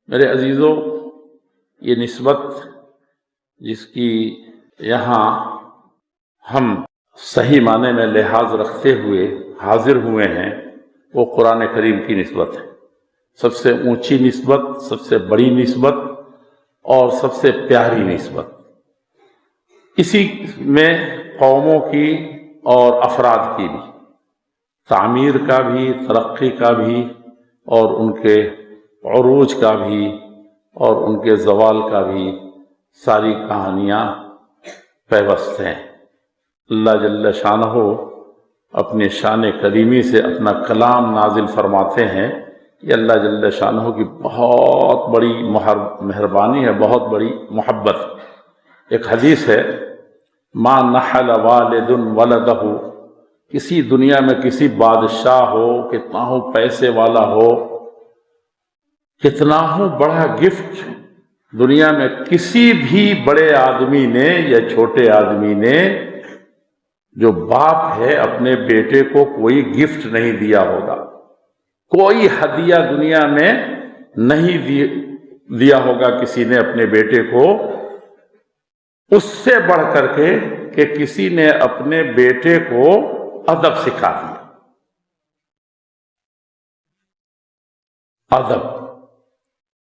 میرے عزیزوں، یہ نسبت جس کی یہاں ہم صحیح معنی میں لحاظ رکھتے ہوئے حاضر ہوئے ہیں وہ قرآن کریم کی نسبت ہے۔ سب سے اونچی نسبت، سب سے بڑی نسبت اور سب سے پیاری نسبت۔ اسی میں قوموں کی اور افراد کی بھی تعمیر کا بھی، ترقی کا بھی، اور ان کے عروج کا بھی اور ان کے زوال کا بھی ساری کہانیاں پیوست ہیں۔ اللہ جل شانہ اپنے شان کریمی سے اپنا کلام نازل فرماتے ہیں۔ یہ اللہ جل شانہ کی بہت بڑی مہربانی ہے، بہت بڑی محبت۔ ایک حدیث ہے، ما نحل والد ولدہ، کسی دنیا میں کسی بادشاہ ہو، کتنا ہو پیسے والا ہو، کتنا ہو بڑا گفٹ، دنیا میں کسی بھی بڑے آدمی نے یا چھوٹے آدمی نے جو باپ ہے اپنے بیٹے کو کوئی گفٹ نہیں دیا ہوگا، کوئی ہدیہ دنیا میں نہیں دیا ہوگا کسی نے اپنے بیٹے کو اس سے بڑھ کر کے کہ کسی نے اپنے بیٹے کو ادب سکھا دیا۔ ادب،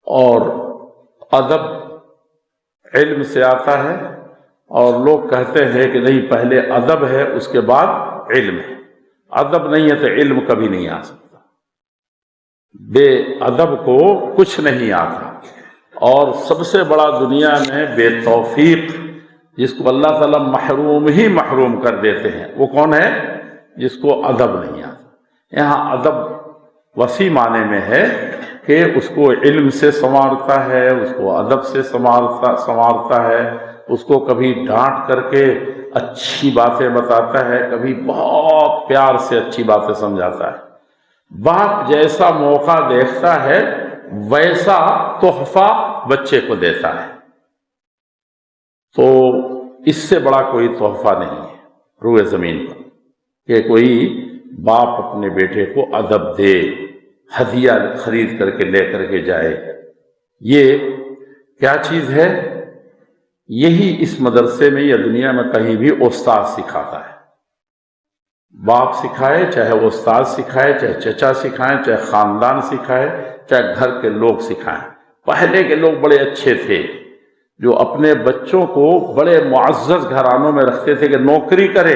اور ادب علم سے آتا ہے، اور لوگ کہتے ہیں کہ نہیں پہلے ادب ہے اس کے بعد علم ہے۔ ادب نہیں ہے تو علم کبھی نہیں آ سکتا۔ بے ادب کو کچھ نہیں آتا۔ اور سب سے بڑا دنیا میں بے توفیق جس کو اللہ تعالیٰ محروم کر دیتے ہیں وہ کون ہے؟ جس کو ادب نہیں آتا۔ یہاں ادب وسیع معنی میں ہے کہ اس کو علم سے سنوارتا ہے، اس کو ادب سے سنوارتا ہے، اس کو کبھی ڈانٹ کر کے اچھی باتیں بتاتا ہے، کبھی بہت پیار سے اچھی باتیں سمجھاتا ہے۔ باپ جیسا موقع دیکھتا ہے ویسا تحفہ بچے کو دیتا ہے۔ تو اس سے بڑا کوئی تحفہ نہیں ہے روئے زمین پر کہ کوئی باپ اپنے بیٹے کو ادب دے، ہدیہ خرید کر کے لے کر کے جائے۔ یہ کیا چیز ہے؟ یہی اس مدرسے میں یا دنیا میں کہیں بھی استاد سکھاتا ہے۔ باپ سکھائے، چاہے استاد سکھائے، چاہے چچا سکھائیں، چاہے خاندان سکھائے، چاہے گھر کے لوگ سکھائیں۔ پہلے کے لوگ بڑے اچھے تھے جو اپنے بچوں کو بڑے معزز گھرانوں میں رکھتے تھے کہ نوکری کرے۔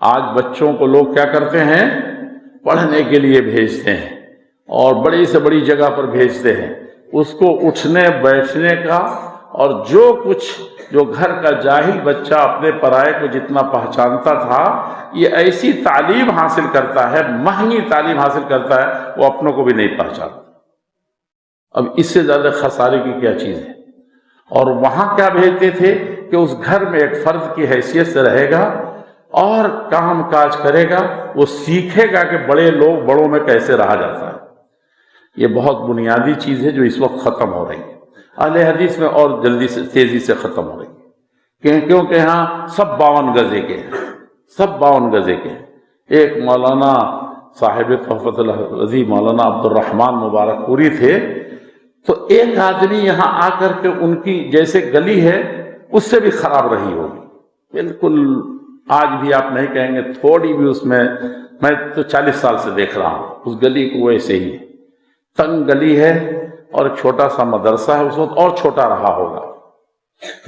آج بچوں کو لوگ کیا کرتے ہیں؟ پڑھنے کے لیے بھیجتے ہیں اور بڑی سے بڑی جگہ پر بھیجتے ہیں۔ اس کو اٹھنے بیٹھنے کا اور جو کچھ جو گھر کا جاہل بچہ اپنے پرائے کو جتنا پہچانتا تھا، یہ ایسی تعلیم حاصل کرتا ہے، مہنگی تعلیم حاصل کرتا ہے، وہ اپنوں کو بھی نہیں پہچانتا۔ اب اس سے زیادہ خسارے کی کیا چیز ہے؟ اور وہاں کیا بھیجتے تھے کہ اس گھر میں ایک فرد کی حیثیت سے رہے گا اور کام کاج کرے گا، وہ سیکھے گا کہ بڑے لوگ بڑوں میں کیسے رہا جاتا ہے۔ یہ بہت بنیادی چیز ہے جو اس وقت ختم ہو رہی ہے۔ اہل حدیث میں اور جلدی سے تیزی سے ختم ہو رہی ہے، کیونکہ یہاں سب 52 گزے کے ہیں، سب 52 گزے کے ہیں۔ ایک مولانا صاحب تحفۃ الحویزی مولانا عبد الرحمن مبارک پوری تھے، تو ایک آدمی یہاں آ کر کے ان کی جیسے گلی ہے اس سے بھی خراب رہی ہوگی، بالکل آج بھی آپ نہیں کہیں گے تھوڑی بھی اس میں تو 40 سال سے دیکھ رہا ہوں اس گلی کو ویسے ہی ہے، تنگ گلی ہے اور ایک چھوٹا سا مدرسہ ہے، اس وقت اور چھوٹا رہا ہوگا،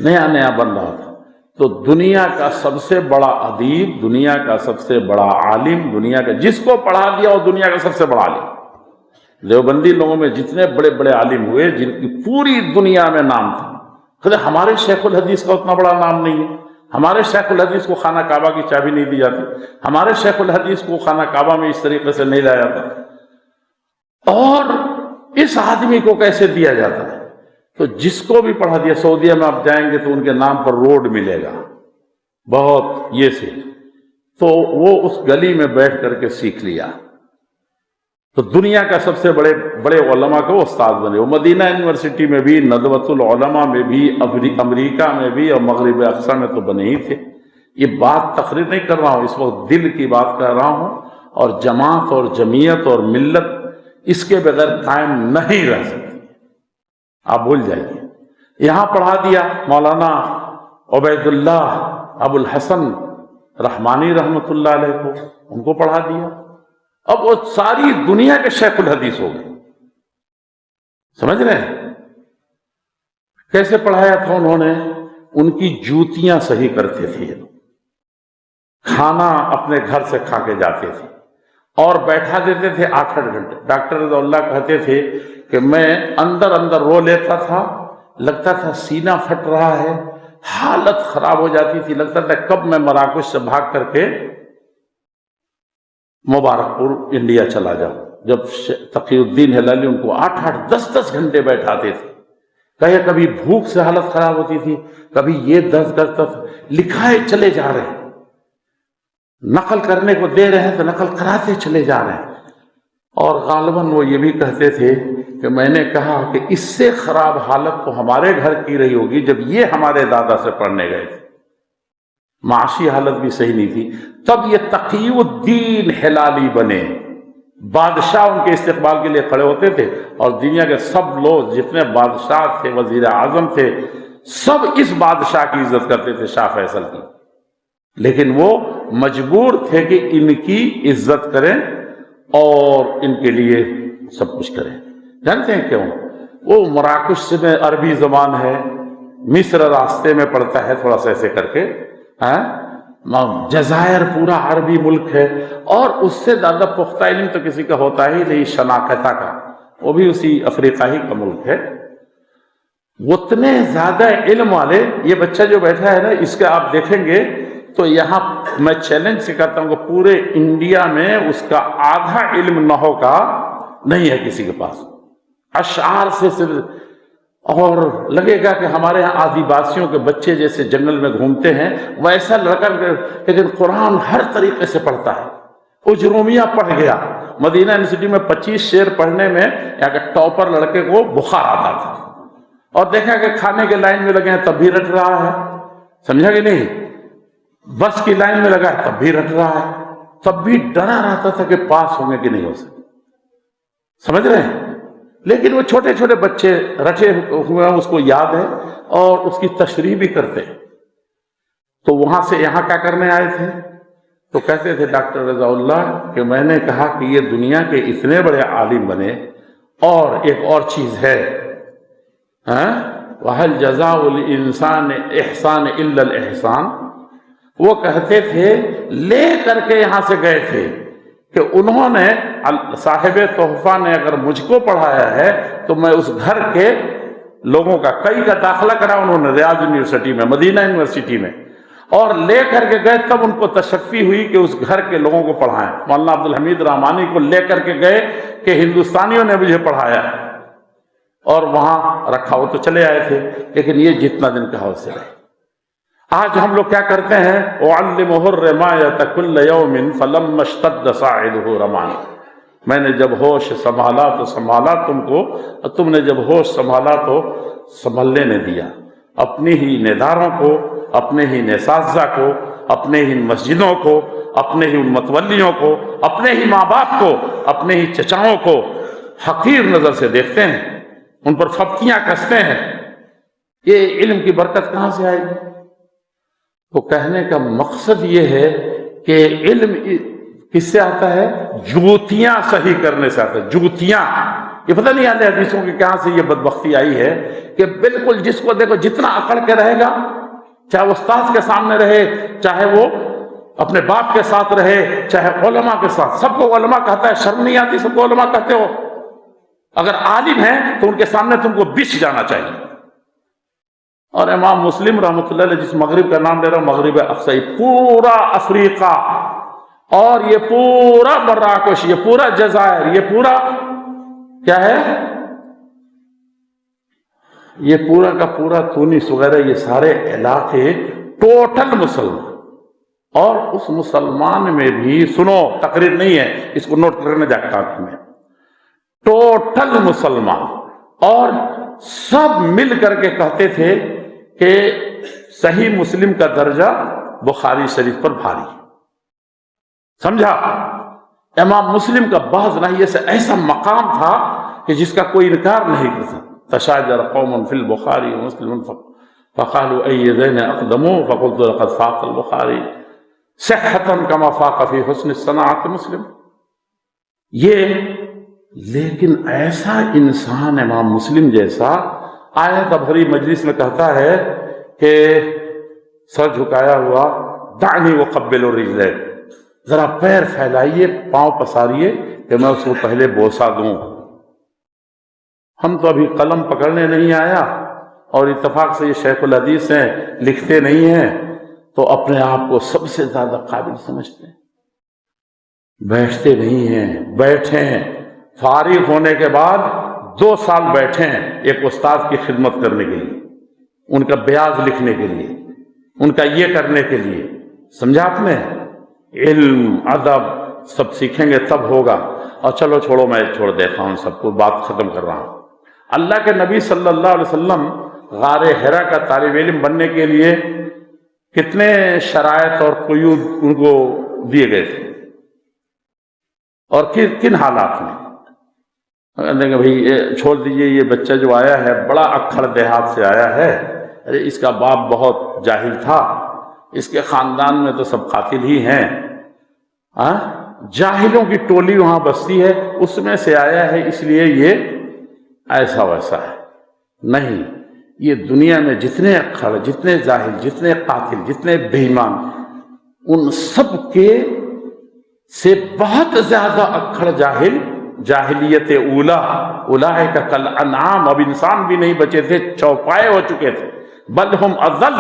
نیا نیا بن رہا تھا۔ تو دنیا کا سب سے بڑا ادیب، دنیا کا سب سے بڑا عالم، دنیا کا جس کو پڑھا دیا وہ دنیا کا سب سے بڑا عالم۔ دیوبندی لوگوں میں جتنے بڑے بڑے عالم ہوئے جن کی پوری دنیا میں نام تھا، خود ہمارے شیخ الحدیث کا اتنا بڑا نام نہیں ہے۔ ہمارے شیخ الحدیث کو خانہ کعبہ کی چابی نہیں دی جاتی، ہمارے شیخ الحدیث کو خانہ کعبہ میں اس طریقے سے نہیں لایا جاتا، اور اس آدمی کو کیسے دیا جاتا ہے؟ تو جس کو بھی پڑھا دیا، سعودیہ میں آپ جائیں گے تو ان کے نام پر روڈ ملے گا بہت یہ سے، تو وہ اس گلی میں بیٹھ کر کے سیکھ لیا۔ تو دنیا کا سب سے بڑے علماء کو استاد بنے۔ وہ مدینہ یونیورسٹی میں بھی، ندوۃ العلماء میں بھی، امریکہ میں بھی اور مغرب اقصی میں تو بنے ہی تھے۔ یہ بات تقریر نہیں کر رہا ہوں، اس وقت دل کی بات کر رہا ہوں، اور جماعت اور جمعیت اور ملت اس کے بغیر قائم نہیں رہ سکتی۔ آپ بھول جائیے. یہاں پڑھا دیا مولانا عبید اللہ ابو الحسن رحمانی رحمۃ اللہ علیہ کو، ان کو پڑھا دیا. اب وہ ساری دنیا کے شیخ الحدیث ہو گئے. سمجھ رہے ہیں کیسے پڑھایا تھا انہوں نے؟ ان کی جوتیاں صحیح کرتے تھے یہ لوگ، کھانا اپنے گھر سے کھا کے جاتے تھے اور بیٹھا دیتے تھے 8-8 گھنٹے. ڈاکٹر رضا اللہ کہتے تھے کہ میں اندر اندر رو لیتا تھا، لگتا تھا سینہ پھٹ رہا ہے، حالت خراب ہو جاتی تھی، لگتا تھا کب میں مراکش سے بھاگ کر کے مبارک پور انڈیا چلا جاؤں. جب تقی الدین ہلالی ان کو 8-8 10-10 گھنٹے بیٹھاتے تھے. کبھی بھوک سے حالت خراب ہوتی تھی، کبھی یہ درد کرتا تھا، لکھائے چلے جا رہے ہیں، نقل کرنے کو دے رہے ہیں تو نقل کراتے چلے جا رہے ہیں. اور غالباً وہ یہ بھی کہتے تھے کہ میں نے کہا کہ اس سے خراب حالت تو ہمارے گھر کی رہی ہوگی جب یہ ہمارے دادا سے پڑھنے گئے تھے. معاشی حالت بھی صحیح نہیں تھی. تب یہ تقی الدین ہلالی بنے، بادشاہ ان کے استقبال کے لیے کھڑے ہوتے تھے اور دنیا کے سب لوگ جتنے بادشاہ تھے، وزیر اعظم تھے، سب اس بادشاہ کی عزت کرتے تھے، شاہ فیصل کی. لیکن وہ مجبور تھے کہ ان کی عزت کریں اور ان کے لیے سب کچھ کریں. جانتے ہیں کیوں؟ وہ مراکش میں عربی زبان ہے، مصر راستے میں پڑتا ہے تھوڑا سا ایسے کر کے، جزائر پورا عربی ملک ہے، اور اس سے زیادہ پختہ علم تو کسی کا ہوتا ہی نہیں شناقطہ کا، وہ بھی اسی افریقہ ہی کا ملک ہے. اتنے زیادہ علم والے یہ بچہ جو بیٹھا ہے نا، اس کے آپ دیکھیں گے تو یہاں میں چیلنج سے کہتا ہوں کہ پورے انڈیا میں اس کا آدھا علم نحو کا نہیں ہے کسی کے پاس، اشعار سے صرف. اور لگے گا کہ ہمارے ہاں آدیواسیوں کے بچے جیسے جنگل میں گھومتے ہیں ویسا لڑکا، لیکن قرآن ہر طریقے سے پڑھتا ہے. اجرومیہ پڑھ گیا، مدینہ یونیورسٹی میں 25 شعر پڑھنے میں یہاں کے ٹاپر لڑکے کو بخار آتا تھا، اور دیکھا کہ کھانے کے لائن میں لگے ہیں تب بھی رٹ رہا ہے. سمجھا کہ نہیں؟ بس کی لائن میں لگا ہے تب بھی رٹ رہا ہے، تب بھی ڈرا رہتا تھا کہ پاس ہوں گے کہ نہیں ہو سکے. سمجھ رہے ہیں؟ لیکن وہ چھوٹے چھوٹے بچے رٹے ہوئے ہیں، اس کو یاد ہے اور اس کی تشریح بھی کرتے ہیں. تو وہاں سے یہاں کیا کرنے آئے تھے؟ تو کہتے تھے ڈاکٹر رضا اللہ کہ میں نے کہا کہ یہ دنیا کے اتنے بڑے عالم بنے، اور ایک اور چیز ہے، وَهَلْ جَزَاءُ الْإِنسَانِ إِحْسَانِ إِلَّا الْإِحْسَانِ. وہ کہتے تھے، لے کر کے یہاں سے گئے تھے کہ انہوں نے صاحب تحفہ نے اگر مجھ کو پڑھایا ہے تو میں اس گھر کے لوگوں کا، کئی کا داخلہ کرا انہوں نے ریاض یونیورسٹی میں، مدینہ یونیورسٹی میں، اور لے کر کے گئے. تب ان کو تشفی ہوئی کہ اس گھر کے لوگوں کو پڑھائیں. مولانا عبدالحمید رحمانی کو لے کر کے گئے کہ ہندوستانیوں نے مجھے پڑھایا، اور وہاں رکھا. وہ تو چلے آئے تھے، لیکن یہ جتنا دن کہا اس سے رہے. آج ہم لوگ کیا کرتے ہیں؟ اعلمہ الرمایۃ کل یوم فلما اشتد صاعدہ رمان. میں نے جب ہوش سنبھالا تو سنبھالا تم کو، اور تم نے جب ہوش سنبھالا تو سنبھلنے نے دیا. اپنی ہی نداروں کو، اپنے ہی نسازہ کو، اپنے ہی مسجدوں کو، اپنے ہی ان متولیوں کو، اپنے ہی ماں باپ کو، اپنے ہی چچاؤں کو حقیر نظر سے دیکھتے ہیں، ان پر پھپتیاں کستے ہیں. یہ علم کی برکت کہاں سے آئے گی؟ تو کہنے کا مقصد یہ ہے کہ علم کس سے آتا ہے؟ جوتیاں صحیح کرنے سے آتا ہے. جوتیاں، یہ پتہ نہیں اہل حدیثوں کی کہاں سے یہ بدبختی آئی ہے کہ بالکل جس کو دیکھو جتنا اکڑ کے رہے گا، چاہے وہ استاذ کے سامنے رہے، چاہے وہ اپنے باپ کے ساتھ رہے، چاہے علماء کے ساتھ، سب کو علماء کہتا ہے. شرم نہیں آتی سب کو علماء کہتے ہو؟ اگر عالم ہیں تو ان کے سامنے تم کو بچ جانا چاہیے. اور امام مسلم رحمۃ اللہ علیہ جس مغرب کا نام لے رہا ہوں، مغرب اقصی، پورا افریقہ اور یہ پورا مراکش، یہ پورا جزائر، یہ پورا کیا ہے، یہ پورا کا پورا تونس وغیرہ، یہ سارے علاقے ٹوٹل مسلمان. اور اس مسلمان میں بھی، سنو تقریر نہیں ہے، اس کو نوٹ کرنے جا کافی میں، ٹوٹل مسلمان، اور سب مل کر کے کہتے تھے کہ صحیح مسلم کا درجہ بخاری شریف پر بھاری. سمجھا؟ امام مسلم کا بعض ناحیے سے ایسا مقام تھا کہ جس کا کوئی انکار نہیں کر سکتا. تشاجر قوم فی البخاری ومسلم فقالوا ای ذین اقدموا فقلت لقد فاق البخاری صحتا کما فاق فی حسن الصناعت مسلم. یہ لیکن ایسا انسان امام مسلم جیسا آیت بھری مجلس میں کہتا ہے کہ سر جھکایا ہوا دعنی وقبل الرجلین، ذرا پیر پھیلائیے، پاؤں پساریے کہ میں اس کو پہلے بوسہ دوں. ہم تو ابھی قلم پکڑنے نہیں آیا اور اتفاق سے یہ شیخ الحدیث ہیں، لکھتے نہیں ہیں، تو اپنے آپ کو سب سے زیادہ قابل سمجھتے ہیں. بیٹھتے نہیں ہیں، بیٹھیں، فارغ ہونے کے بعد 2 سال بیٹھیں ایک استاد کی خدمت کرنے کے لیے، ان کا بیاض لکھنے کے لیے، ان کا یہ کرنے کے لیے. سمجھا آپ نے؟ علم ادب سب سیکھیں گے تب ہوگا. اور چلو چھوڑو، میں چھوڑ دیتا ہوں سب کو، بات ختم کر رہا ہوں. اللہ کے نبی صلی اللہ علیہ وسلم غار حرا کا طالب علم بننے کے لیے کتنے شرائط اور قیود ان کو دیے گئے تھے اور کن حالات میں؟ کہ بھائی چھوڑ دیجئے، یہ بچہ جو آیا ہے بڑا اکھڑ دیہات سے آیا ہے، ارے اس کا باپ بہت جاہل تھا، اس کے خاندان میں تو سب قاتل ہی ہیں، جاہلوں کی ٹولی وہاں بستی ہے، اس میں سے آیا ہے اس لیے یہ ایسا ویسا ہے. نہیں، یہ دنیا میں جتنے اکھڑ، جتنے جاہل، جتنے قاتل، جتنے بے ایمان، ان سب کے سے بہت زیادہ اکھڑ جاہل جاہلیت اولا، اولئک کالانعام، اب انسان بھی نہیں بچے تھے، چوپائے ہو چکے تھے، بل ہم اضل،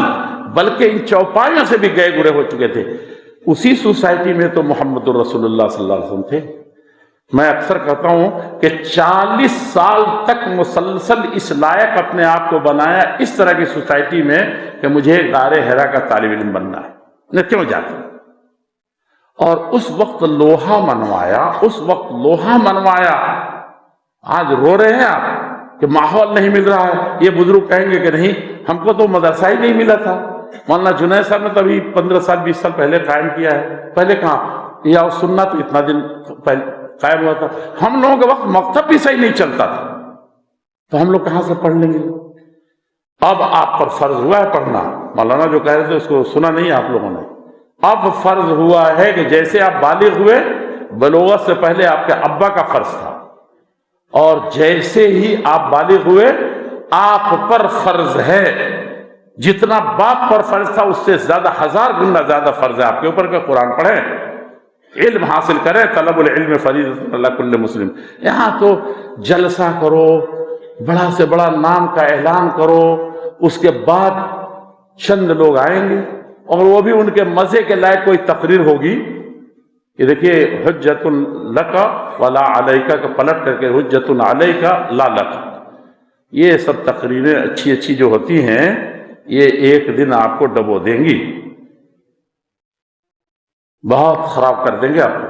بلکہ ان چوپایوں سے بھی گئے گرے ہو چکے تھے. اسی سوسائٹی میں تو محمد الرسول اللہ صلی اللہ علیہ وسلم تھے. میں اکثر کہتا ہوں کہ 40 سال تک مسلسل اس لائق اپنے آپ کو بنایا اس طرح کی سوسائٹی میں کہ مجھے غار حرا کا طالب علم بننا ہے. میں کیوں جاتا ہوں؟ اور اس وقت لوہا منوایا. آج رو رہے ہیں آپ کہ ماحول نہیں مل رہا ہے. یہ بزرگ کہیں گے کہ نہیں، ہم کو تو مدرسہ ہی نہیں ملا تھا. مولانا جنید صاحب نے تو ابھی 15 سال 20 سال پہلے قائم کیا ہے. پہلے کہاں؟ یا سننا تو اتنا دن پہلے قائم ہوا تھا. ہم لوگوں کے وقت مکتب بھی صحیح نہیں چلتا تھا، تو ہم لوگ کہاں سے پڑھ لیں گے؟ اب آپ پر فرض ہوا ہے پڑھنا. مولانا جو کہہ رہے تھے اس کو سنا نہیں آپ لوگوں نے. اب فرض ہوا ہے کہ جیسے آپ بالغ ہوئے، بلوغت سے پہلے آپ کے ابا کا فرض تھا، اور جیسے ہی آپ بالغ ہوئے آپ پر فرض ہے. جتنا باپ پر فرض تھا اس سے زیادہ 1000 گنا زیادہ فرض ہے آپ کے اوپر کہ قرآن پڑھیں، علم حاصل کریں. طلب العلم فریضۃ علی کل مسلم. یہاں تو جلسہ کرو، بڑا سے بڑا نام کا اعلان کرو، اس کے بعد چند لوگ آئیں گے اور وہ بھی ان کے مزے کے لائق کوئی تقریر ہوگی کہ دیکھیے حجت لک ولا علیک، کا پلٹ کر کے حجت علیک لا لک. یہ سب تقریریں اچھی اچھی جو ہوتی ہیں یہ ایک دن آپ کو ڈبو دیں گی، بہت خراب کر دیں گے آپ کو.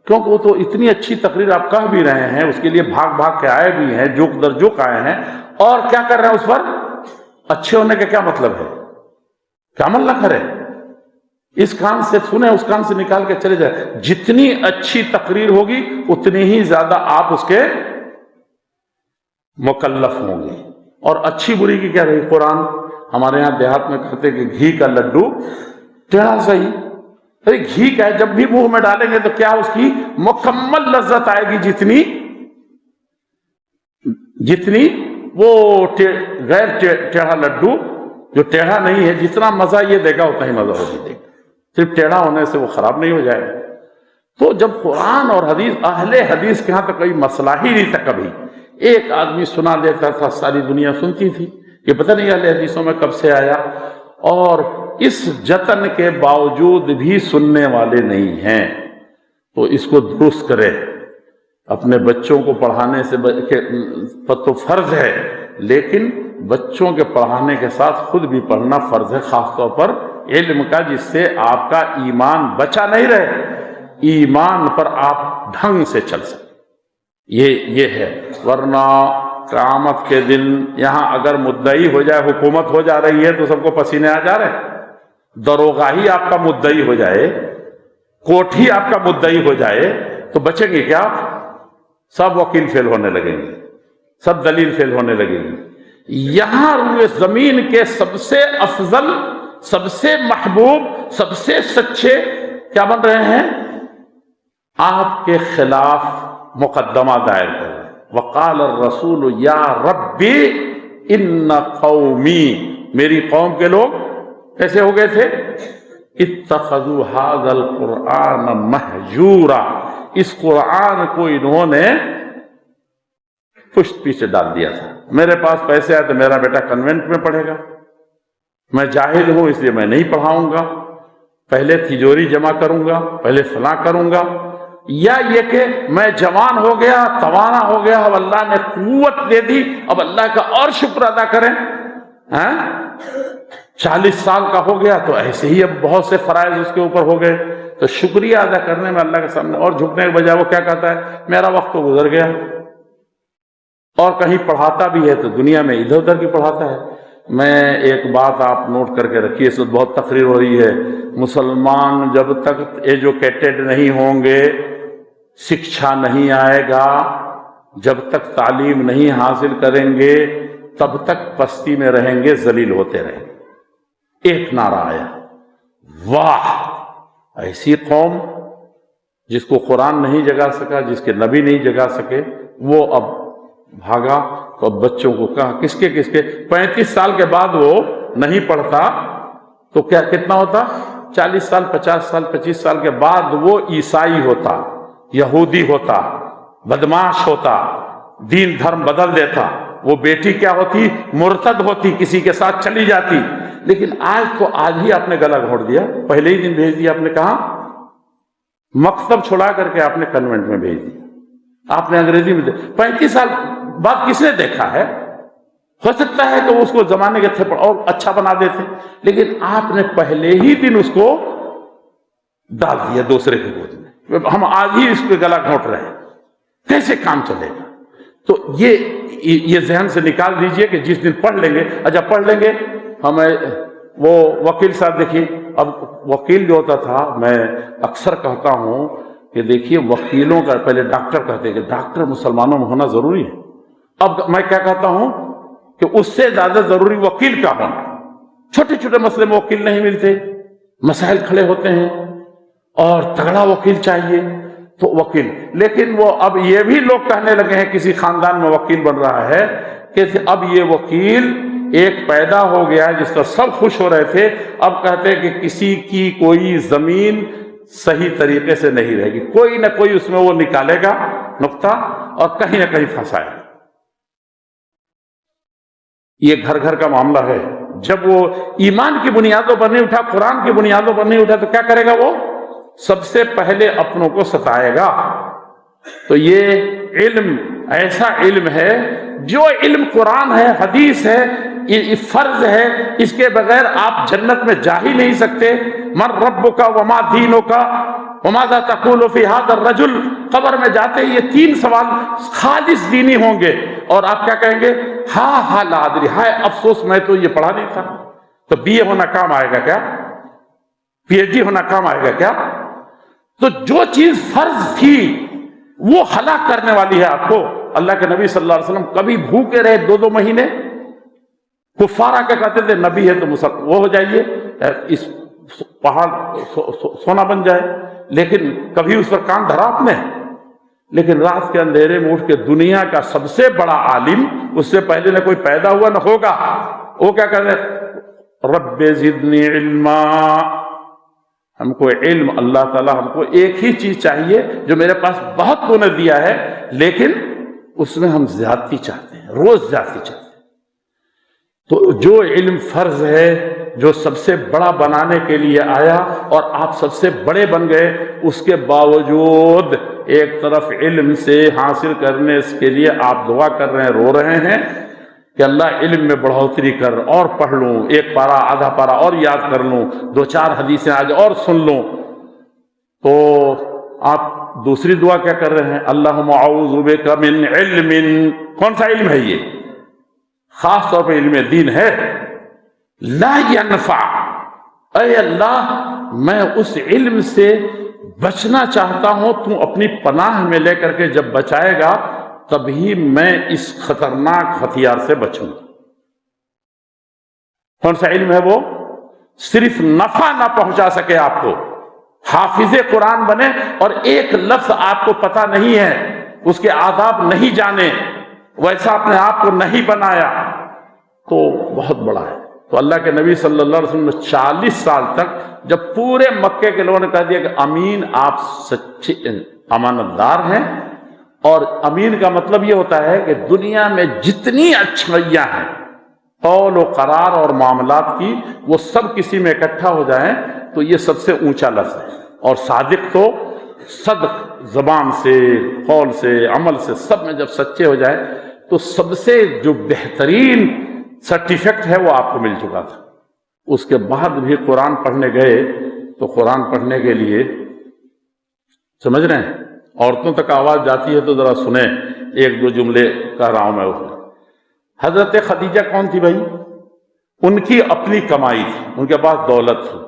کیونکہ وہ تو اتنی اچھی تقریر آپ کہہ بھی رہے ہیں، اس کے لیے بھاگ بھاگ کے آئے بھی ہیں، جوک در جوک آئے ہیں، اور کیا کر رہے ہیں اس پر؟ اچھے ہونے کا کیا مطلب ہے؟ کیا عمل نہ کرے، اس کان سے سنیں اس کان سے نکال کے چلے جائے. جتنی اچھی تقریر ہوگی اتنی ہی زیادہ آپ اس کے مکلف ہوں گے. اور اچھی بری کی کیا رہی؟ قرآن ہمارے ہاں دیہات میں کہتے کہ گھی کا لڈو ٹیڑھا صحیح. ارے گھی کا ہے، جب بھی منہ میں ڈالیں گے تو کیا اس کی مکمل لذت آئے گی جتنی وہ غیر ٹیڑھا لڈو جو ٹیڑھا نہیں ہے جتنا مزہ یہ دے گا اتنا ہی مزہ وہ بھی دے گا. صرف ٹیڑھا ہونے سے وہ خراب نہیں ہو جائے گا. تو جب قرآن اور حدیث، اہل حدیث کے ہاں تو کوئی مسئلہ ہی نہیں تھا. کبھی ایک آدمی سنا دیتا تھا، ساری دنیا سنتی تھی. یہ پتہ نہیں اہل حدیثوں میں کب سے آیا، اور اس جتن کے باوجود بھی سننے والے نہیں ہیں. تو اس کو درست کرے. اپنے بچوں کو پڑھانے سے تو فرض ہے، لیکن بچوں کے پڑھانے کے ساتھ خود بھی پڑھنا فرض ہے، خاص طور پر علم کا، جس سے آپ کا ایمان بچا نہیں رہے، ایمان پر آپ ڈھنگ سے چل سکیں. یہ ہے. ورنہ قیامت کے دن یہاں اگر مدعی ہو جائے، حکومت ہو جا رہی ہے تو سب کو پسینے آ جا رہے ہیں. دروغہ ہی آپ کا مدعی ہو جائے، کوٹ ہی آپ کا مدعی ہو جائے تو بچیں گے کیا؟ سب وکیل فیل ہونے لگیں گے، سب دلیل فیل ہونے لگے گی۔ یہاں روئے زمین کے سب سے افضل، سب سے محبوب، سب سے سچے کیا بن رہے ہیں؟ آپ کے خلاف مقدمہ دائر کر رہے ہیں۔ وقال الرسول یا ربی ان قومی، میری قوم کے لوگ کیسے ہو گئے تھے؟ اتخذوا هذا القرآن مہجورا، اس قرآن کو انہوں نے پشت پیچھے ڈال دیا تھا۔ میرے پاس پیسے آئے تو میرا بیٹا کنوینٹ میں پڑھے گا، میں جاہل ہوں اس لیے میں نہیں پڑھاؤں گا، پہلے تجوری جمع کروں گا، پہلے فلاں کروں گا، یا یہ کہ میں جوان ہو گیا، توانا ہو گیا، اب اللہ نے قوت دے دی، اب اللہ کا اور شکر ادا کریں۔ 40 سال کا ہو گیا تو ایسے ہی اب بہت سے فرائض اس کے اوپر ہو گئے، تو شکریہ ادا کرنے میں اللہ کے سامنے اور جھکنے کے بجائے وہ کیا کہتا ہے؟ میرا وقت تو گزر گیا۔ اور کہیں پڑھاتا بھی ہے تو دنیا میں ادھر ادھر کی پڑھاتا ہے۔ میں ایک بات آپ نوٹ کر کے رکھیے، اس وقت بہت تقریر ہو رہی ہے، مسلمان جب تک ایجوکیٹڈ نہیں ہوں گے، شکشا نہیں آئے گا، جب تک تعلیم نہیں حاصل کریں گے، تب تک پستی میں رہیں گے، ذلیل ہوتے رہیں گے۔ ایک نعرہ آیا، واہ ایسی قوم جس کو قرآن نہیں جگا سکا، جس کے نبی نہیں جگا سکے، وہ اب بھاگا تو اب بچوں کو کہا کس کے 35 سال کے بعد وہ نہیں پڑھتا تو کیا کتنا ہوتا؟ 40 سال 50 سال 25 سال کے بعد وہ عیسائی ہوتا، یہودی ہوتا، بدماش ہوتا، دین دھرم بدل دیتا، وہ بیٹی کیا ہوتی؟ مرتد ہوتی، کسی کے ساتھ چلی جاتی۔ لیکن آج ہی آپ نے گلا گھونٹ دیا، پہلے ہی دن بھیج دیا، آپ نے کہا مکتب چھڑا کر کے آپ نے کنوینٹ میں بھیج دیا، آپ نے انگریزی میں 35 سال بعد کس نے دیکھا ہے؟ ہو سکتا ہے کہ اس کو زمانے کے تھے اور اچھا بنا دیتے، لیکن آپ نے پہلے ہی دن اس کو ڈال دیا دوسرے کی گود میں۔ ہم آج ہی اس پہ گلا گھونٹ رہے ہیں، کیسے کام چلے گا؟ تو یہ ذہن سے نکال دیجئے کہ جس دن پڑھ لیں گے، اچھا پڑھ لیں گے، ہمیں وہ وکیل صاحب دیکھیے، اب وکیل جو ہوتا تھا، میں اکثر کہتا ہوں کہ دیکھیے وکیلوں کا، پہلے ڈاکٹر کہتے ہیں کہ ڈاکٹر مسلمانوں میں ہونا ضروری ہے، اب میں کیا کہتا ہوں کہ اس سے زیادہ ضروری وکیل کا ہونا۔ چھوٹے چھوٹے مسئلے میں وکیل نہیں ملتے، مسائل کھڑے ہوتے ہیں اور تگڑا وکیل چاہیے تو وکیل، لیکن وہ اب یہ بھی لوگ کہنے لگے ہیں، کسی خاندان میں وکیل بن رہا ہے کہ اب یہ وکیل ایک پیدا ہو گیا جس پر سب خوش ہو رہے تھے، اب کہتے ہیں کہ کسی کی کوئی زمین صحیح طریقے سے نہیں رہے گی، کوئی نہ کوئی اس میں وہ نکالے گا نقطہ اور کہیں نہ کہیں پھنسائے گا۔ یہ گھر گھر کا معاملہ ہے، جب وہ ایمان کی بنیادوں پر نہیں اٹھا، قرآن کی بنیادوں پر نہیں اٹھا تو کیا کرے گا؟ وہ سب سے پہلے اپنوں کو ستائے گا۔ تو یہ علم ایسا علم ہے، جو علم قرآن ہے، حدیث ہے، فرض ہے، اس کے بغیر آپ جنت میں جا ہی نہیں سکتے۔ من ربک وما دینک وماذا تقول فی ھذا الرجل، قبر میں جاتے ہی یہ 3 سوال خالص دینی ہوں گے، اور آپ کیا کہیں گے؟ ہاں لا ادری، ہائے افسوس میں تو یہ پڑھا نہیں تھا۔ تو بی اے ہونا کام آئے گا کیا؟ پی ایچ ڈی ہونا کام آئے گا کیا؟ تو جو چیز فرض تھی وہ ہلاک کرنے والی ہے آپ کو۔ اللہ کے نبی صلی اللہ علیہ وسلم کبھی بھوکے رہے 2 مہینے، کفار آ کے کہتے تھے نبی ہے تو وہ ہو جائیے، اس پہاڑ سونا بن جائے، لیکن کبھی اس پر کان دھرا آپ نے؟ لیکن رات کے اندھیرے میں اٹھ کے دنیا کا سب سے بڑا عالم، اس سے پہلے نہ کوئی پیدا ہوا نہ ہوگا، وہ کیا کہہ رہے؟ رب زدنی علما، ہم کو علم، اللہ تعالیٰ ہم کو ایک ہی چیز چاہیے جو میرے پاس بہت تو نے دیا ہے، لیکن اس میں ہم زیادتی چاہتے ہیں، روز زیادتی چاہتے ہیں۔ تو جو علم فرض ہے، جو سب سے بڑا بنانے کے لیے آیا اور آپ سب سے بڑے بن گئے، اس کے باوجود ایک طرف علم سے حاصل کرنے کے لیے آپ دعا کر رہے ہیں، رو رہے ہیں کہ اللہ علم میں بڑھوتری کر، اور پڑھ لوں، 1 پارہ آدھا پارہ اور یاد کر لوں، 2-4 حدیثیں آج اور سن لوں۔ تو آپ دوسری دعا کیا کر رہے ہیں؟ اللہم اعوذ بک من علم، کون سا علم ہے یہ؟ خاص طور پہ علم دین ہے، لا ینفع، اے اللہ میں اس علم سے بچنا چاہتا ہوں، تو اپنی پناہ میں لے کر کے جب بچائے گا تبھی میں اس خطرناک ہتھیار سے بچوں گا۔ کون سا علم ہے وہ؟ صرف نفع نہ پہنچا سکے آپ کو، حافظ قرآن بنے اور ایک لفظ آپ کو پتہ نہیں ہے، اس کے آداب نہیں جانے، ویسا اپنے آپ کو نہیں بنایا، تو بہت بڑا ہے۔ تو اللہ کے نبی صلی اللہ علیہ وسلم نے 40 سال تک، جب پورے مکے کے لوگوں نے کہہ دیا کہ امین، آپ سچے امانت دار ہیں، اور امین کا مطلب یہ ہوتا ہے کہ دنیا میں جتنی اچھائیاں ہیں قول و قرار اور معاملات کی، وہ سب کسی میں اکٹھا ہو جائیں تو یہ سب سے اونچا لفظ ہے۔ اور صادق تو صدق، زبان سے، قول سے، عمل سے، سب میں جب سچے ہو جائیں تو سب سے جو بہترین سرٹیفکیٹ ہے وہ آپ کو مل چکا تھا۔ اس کے بعد بھی قرآن پڑھنے گئے تو قرآن پڑھنے کے لیے، سمجھ رہے ہیں، عورتوں تک آواز جاتی ہے تو ذرا سنیں، ایک دو جملے کہہ رہا ہوں میں اس میں۔ حضرت خدیجہ کون تھی بھائی؟ ان کی اپنی کمائی تھی، ان کے پاس دولت تھی،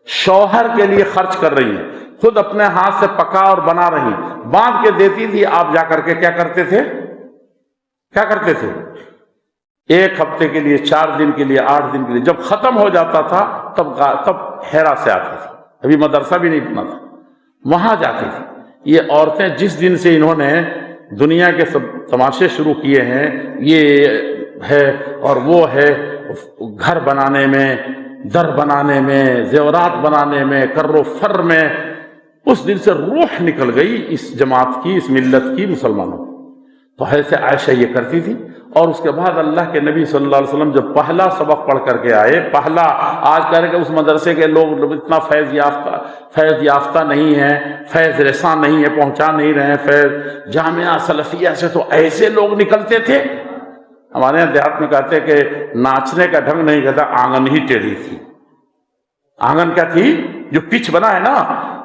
شوہر کے لیے خرچ کر رہی ہیں، خود اپنے ہاتھ سے پکا اور بنا رہی، باندھ کے دیتی تھی، آپ جا کر کے کیا کرتے تھے؟ کیا کرتے تھے؟ 1 ہفتے کے لیے، 4 دن کے لیے، 8 دن کے لیے، جب ختم ہو جاتا تھا تب حرا سے آتے تھے، ابھی مدرسہ بھی نہیں بنا تھا، وہاں جاتی تھی۔ یہ عورتیں جس دن سے انہوں نے دنیا کے سب تماشے شروع کیے ہیں، یہ ہے اور وہ ہے، گھر بنانے میں، در بنانے میں، زیورات بنانے میں، کر و فر میں، اس دن سے روح نکل گئی اس جماعت کی، اس ملت کی، مسلمانوں کی۔ تو حضرت عائشہ یہ کرتی تھی۔ اور اس کے بعد اللہ کے نبی صلی اللہ علیہ وسلم جب پہلا سبق پڑھ کر کے آئے، پہلا، آج کہہ رہے کہ اس مدرسے کے لوگ اتنا فیض یافتہ نہیں ہیں، فیض رساں نہیں ہے، پہنچا نہیں رہے ہیں فیض، جامعہ سلفیہ سے تو ایسے لوگ نکلتے تھے۔ ہمارے یہاں دیہات میں کہتے کہ ناچنے کا ڈھنگ نہیں کہتا، آنگن ہی ٹیڑھی تھی۔ آنگن کیا تھی؟ جو پچ بنا ہے نا،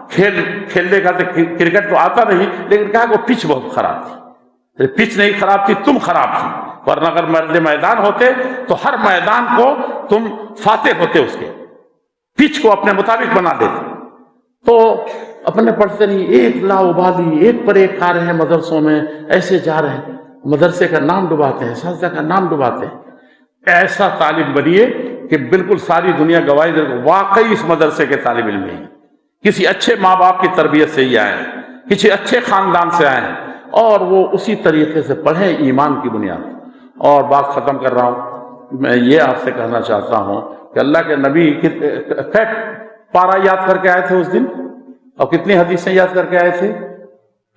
کھیلنے کا، کرکٹ تو آتا نہیں، لیکن کہا کہ وہ پچ بہت خراب تھی۔ پچ نہیں خراب تھی، تم خراب تھی، ورنہ اگر مرد میدان ہوتے تو ہر میدان کو تم فاتح ہوتے، اس کے پچ کو اپنے مطابق بنا دیتے۔ تو اپنے پڑھتے نہیں، ایک لاؤبالی، ایک پر ایک کار ہیں مدرسوں میں، ایسے جا رہے ہیں، مدرسے کا نام ڈباتے ہیں، اساتذہ کا نام ڈباتے ہیں۔ ایسا طالب بنیے کہ بالکل ساری دنیا گواہی دے واقعی اس مدرسے کے طالب علم ہیں، کسی اچھے ماں باپ کی تربیت سے ہی آئے ہیں، کسی اچھے خاندان سے آئے ہیں، اور وہ اسی طریقے سے پڑھیں ایمان کی بنیاد۔ اور بات ختم کر رہا ہوں، میں یہ آپ سے کہنا چاہتا ہوں کہ اللہ کے نبی پارا یاد کر کے آئے تھے اس دن، اور کتنی حدیثیں یاد کر کے آئے تھے؟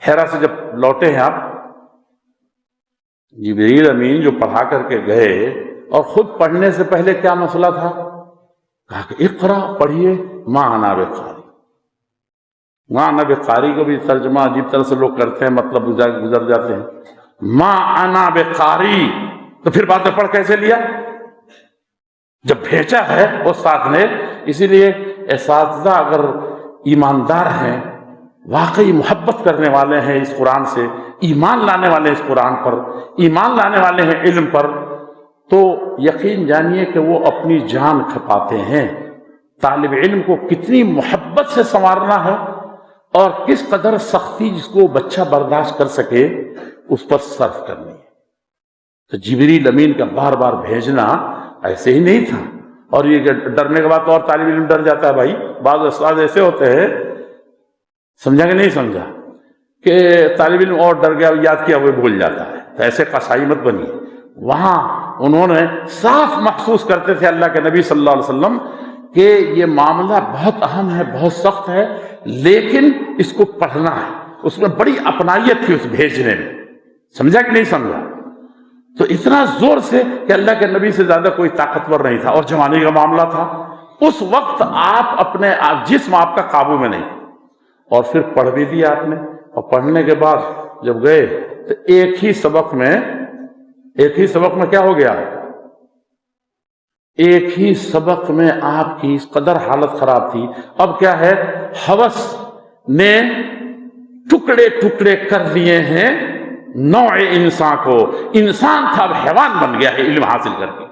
حرا سے جب لوٹے ہیں آپ، جبریل امین جو پڑھا کر کے گئے، اور خود پڑھنے سے پہلے کیا مسئلہ تھا؟ کہا کہ اقرا، پڑھیے، ما انا بقاری۔ ما انا بقاری کو بھی ترجمہ عجیب طرح سے لوگ کرتے ہیں، مطلب گزر جاتے ہیں۔ ما انا بقاری، تو پھر بات پڑھ کیسے لیا؟ جب بھیجا ہے استاد نے۔ اسی لیے اساتذہ اگر ایماندار ہیں، واقعی محبت کرنے والے ہیں اس قرآن سے، ایمان لانے والے ہیں اس قرآن پر، ایمان لانے والے ہیں علم پر، تو یقین جانیے کہ وہ اپنی جان کھپاتے ہیں۔ طالب علم کو کتنی محبت سے سنوارنا ہے، اور کس قدر سختی جس کو بچہ برداشت کر سکے اس پر صرف کرنی ہے۔ تو جبریل امین کا بار بار بھیجنا ایسے ہی نہیں تھا۔ اور یہ ڈرنے کے بعد تو اور طالب علم ڈر جاتا ہے بھائی، بعض استاد ایسے ہوتے ہیں، سمجھا کہ نہیں سمجھا، کہ طالب علم اور ڈر گیا، یاد کیا وہ بھول جاتا ہے، تو ایسے قصائی مت بنی۔ وہاں انہوں نے صاف محسوس کرتے تھے اللہ کے نبی صلی اللہ علیہ وسلم کہ یہ معاملہ بہت اہم ہے، بہت سخت ہے، لیکن اس کو پڑھنا ہے۔ اس میں بڑی اپنائیت تھی اس بھیجنے میں، سمجھا کہ نہیں سمجھا؟ تو اتنا زور سے کہ اللہ کے نبی سے زیادہ کوئی طاقتور نہیں تھا، اور جوانی کا معاملہ تھا اس وقت، آپ اپنے جسم آپ کا قابو میں نہیں، اور پھر پڑھ بھی دیا آپ نے۔ اور پڑھنے کے بعد جب گئے تو ایک ہی سبق میں کیا ہو گیا؟ ایک ہی سبق میں آپ کی اس قدر حالت خراب تھی۔ اب کیا ہے؟ ہوس نے ٹکڑے ٹکڑے کر دیے ہیں نوع انسان کو، انسان تھا اب حیوان بن گیا ہے علم حاصل کر کے۔